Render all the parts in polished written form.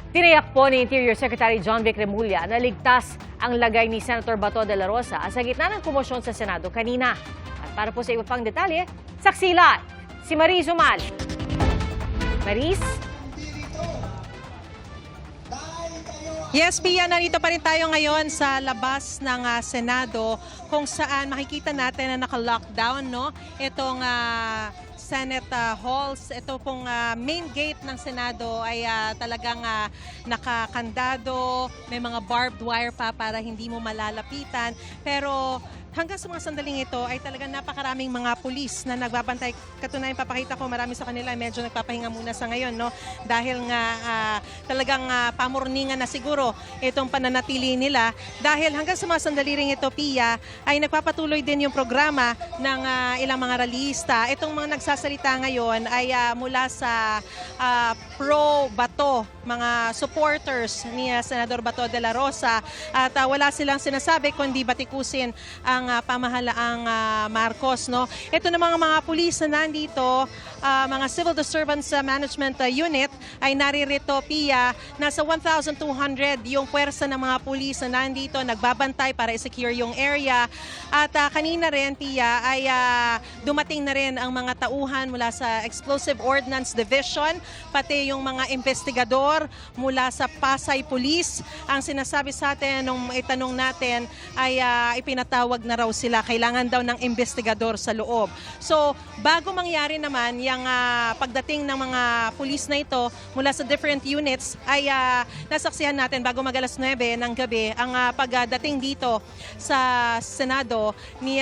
Tiniyak po ni Interior Secretary John Vic Remulla na ligtas ang lagay ni Senator Bato de la Rosa sa gitna ng komosyon sa Senado kanina. At para po sa iba pang detalye, saksi live si Maris Umal. Maris? Yes, Pia, narito pa rin tayo ngayon sa labas ng Senado kung saan makikita natin na naka-lockdown, no? Itong Senate halls, ito pong main gate ng Senado ay talagang nakakandado, may mga barbed wire pa para hindi mo malalapitan. Pero hanggang sa mga sandaling ito ay talagang napakaraming mga pulis na nagbabantay. Katunayan, papakita ko, marami sa kanila medyo nagpapahinga muna sa ngayon, no? Dahil nga talagang pamorningan na siguro itong pananatili nila. Dahil hanggang sa mga sandali rin ito, Pia, ay nagpapatuloy din yung programa ng ilang mga rallyista. Itong mga nagsasalita ngayon ay mula sa pro-Bato, mga supporters ni Senador Bato de la Rosa. At wala silang sinasabi kundi batikusin ang pamahalaang Marcos, no? Ito na mga pulis na nandito, mga Civil Disturbance Management Unit ay naririto, Pia. Nasa 1,200 yung puwersa ng mga pulis na nandito, nagbabantay para i-secure yung area. At kanina rin, Pia, ay dumating na rin ang mga tauhan mula sa Explosive Ordnance Division, pati yung mga investigador mula sa Pasay Police. Ang sinasabi sa atin nung itanong natin ay ipinatawag na raw sila, kailangan daw ng investigador sa loob. So, bago mangyari naman yung pagdating ng mga pulis na ito mula sa different units, ay nasaksihan natin bago mag-alas 9 ng gabi ang pagdating dito sa Senado ni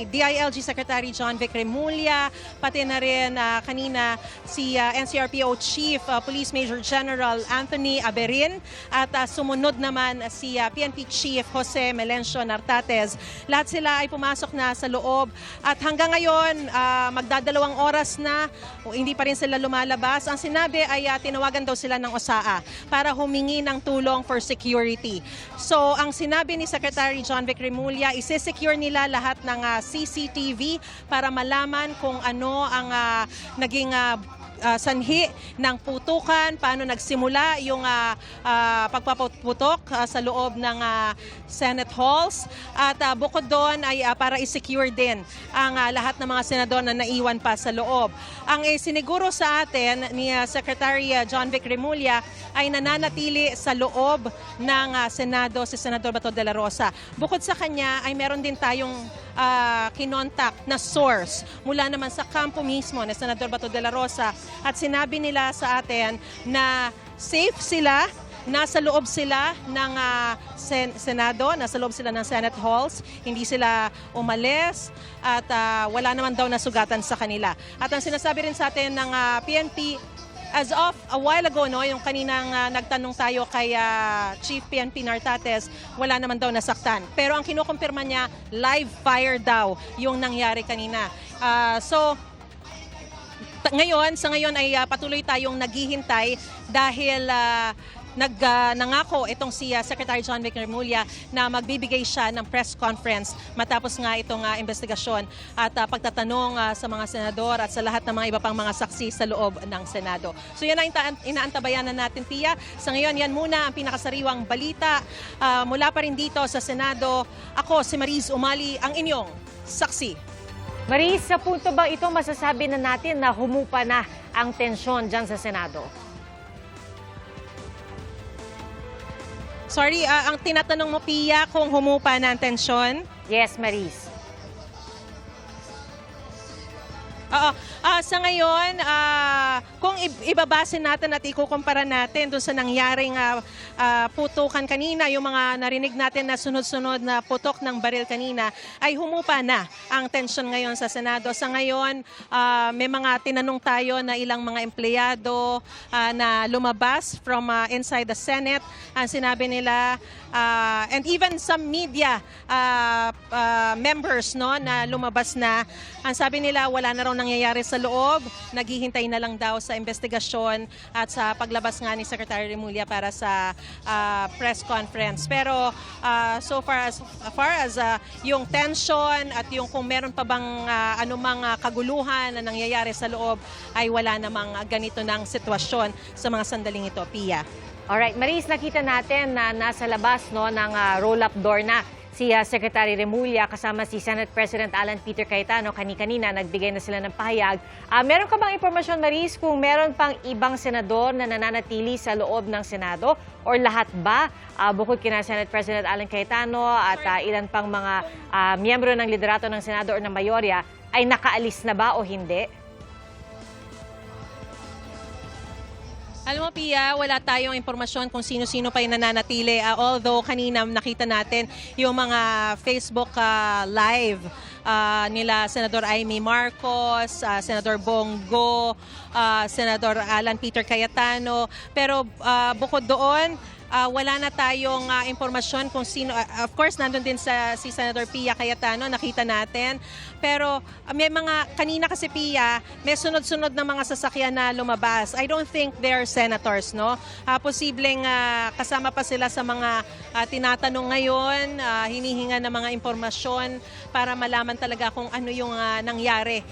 DILG Secretary John Vic Remulla, pati na rin kanina si NCRPO Chief Police Major General Anthony Aberin, at sumunod naman si PNP Chief Jose Melencio Nartates. Lahat sila ay pumasok na sa loob at hanggang ngayon magdadalawang oras na hindi pa rin sila lumalabas. Ang sinabi ay tinawagan daw sila ng OSAA para humingi ng tulong for security. So ang sinabi ni Secretary John Vic Remulla, isi-secure nila lahat ng CCTV para malaman kung ano ang naging sanhi ng putukan, paano nagsimula yung pagpaputok sa loob ng Senate halls. At bukod doon ay para i-secure din ang lahat ng mga senador na naiwan pa sa loob. Ang siniguro sa atin ni Secretary John Vic Remulla ay nananatili sa loob ng Senado si Senador Bato de la Rosa. Bukod sa kanya ay meron din tayong kinontak na source mula naman sa kampo mismo ni Senador Bato de la Rosa, at sinabi nila sa atin na safe sila, nasa loob sila ng Senado, nasa loob sila ng Senate halls, hindi sila umalis at wala naman daw nasugatan sa kanila. At ang sinasabi rin sa atin ng PNP, as of a while ago, no, yung kaninang nagtanong tayo kay Chief PNP Nartates, wala naman daw nasaktan. Pero ang kinukumpirma niya, live fire daw yung nangyari kanina. Sa ngayon ay patuloy tayong naghihintay dahil nangako itong si Secretary John Vic Remulla na magbibigay siya ng press conference matapos nga itong investigasyon at pagtatanong sa mga senador at sa lahat ng mga iba pang mga saksi sa loob ng Senado. So yan ang inaantabayan na natin, Pia. Sa ngayon, yan muna ang pinakasariwang balita mula pa rin dito sa Senado. Ako si Maris Umali, ang inyong saksi. Maris, sa punto ba ito masasabi na natin na humupa na ang tensyon dyan sa Senado? Sorry, ang tinatanong mo, Pia, kung humupa na ang tensyon? Yes, Maris. Oo. Sa ngayon, kung ibabase natin at ikukumpara natin doon sa nangyaring putukan kanina, yung mga narinig natin na sunod-sunod na putok ng baril kanina, ay humupa na ang tensyon ngayon sa Senado. Sa ngayon, may mga tinanong tayo na ilang mga empleyado na lumabas from inside the Senate. Ang sinabi nila, and even some media members, no, na lumabas na, ang sabi nila wala na raw nangyayari sa loob, naghihintay na lang daw sa investigasyon at sa paglabas nga ni Secretary Remulla para sa press conference. Pero so far as yung tension at yung kung meron pa bang anumang kaguluhan na nangyayari sa loob, ay wala namang ganito ng sitwasyon sa mga sandaling ito, Pia. Alright, Maris, nakita natin na nasa labas ng roll-up door na si Secretary Remulla kasama si Senate President Alan Peter Cayetano. Kani-kanina nagbigay na sila ng pahayag. Meron ka bang impormasyon, Maris, kung meron pang ibang senador na nananatili sa loob ng Senado or lahat ba, bukod kina Senate President Alan Cayetano at ilan pang mga miyembro ng liderato ng Senado or ng mayorya ay nakaalis na ba o hindi? Alam mo, Pia, wala tayong impormasyon kung sino-sino pa yung nananatili. Although kanina nakita natin yung mga Facebook live nila Senador Amy Marcos, Senador Bongo, Senador Alan Peter Cayetano. Pero bukod doon, wala na tayong impormasyon kung sino. Of course, nandun din si Senator Pia Cayetano, nakita natin. Pero may mga, kanina kasi Pia, may sunod-sunod na mga sasakyan na lumabas. I don't think they're senators, no? Posibleng kasama pa sila sa mga tinatanong ngayon, hinihinga ng mga impormasyon para malaman talaga kung ano yung nangyari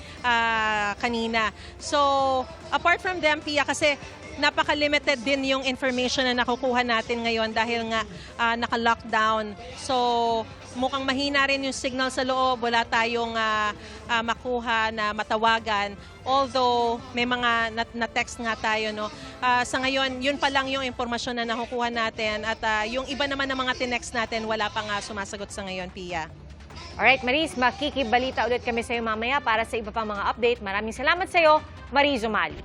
kanina. So, apart from them, Pia, kasi napaka-limited din yung information na nakukuha natin ngayon dahil nga naka-lockdown. So, mukhang mahina rin yung signal sa loob. Wala tayong makuha na matawagan. Although, may mga na-text nga tayo. No? Sa ngayon, yun pa lang yung impormasyon na nakukuha natin. At yung iba naman ng mga tinext natin, wala pa nga sumasagot sa ngayon, Pia. Alright, Maris, makikibalita ulit kami sa iyo mamaya para sa iba pang mga update. Maraming salamat sa iyo, Maris Umali.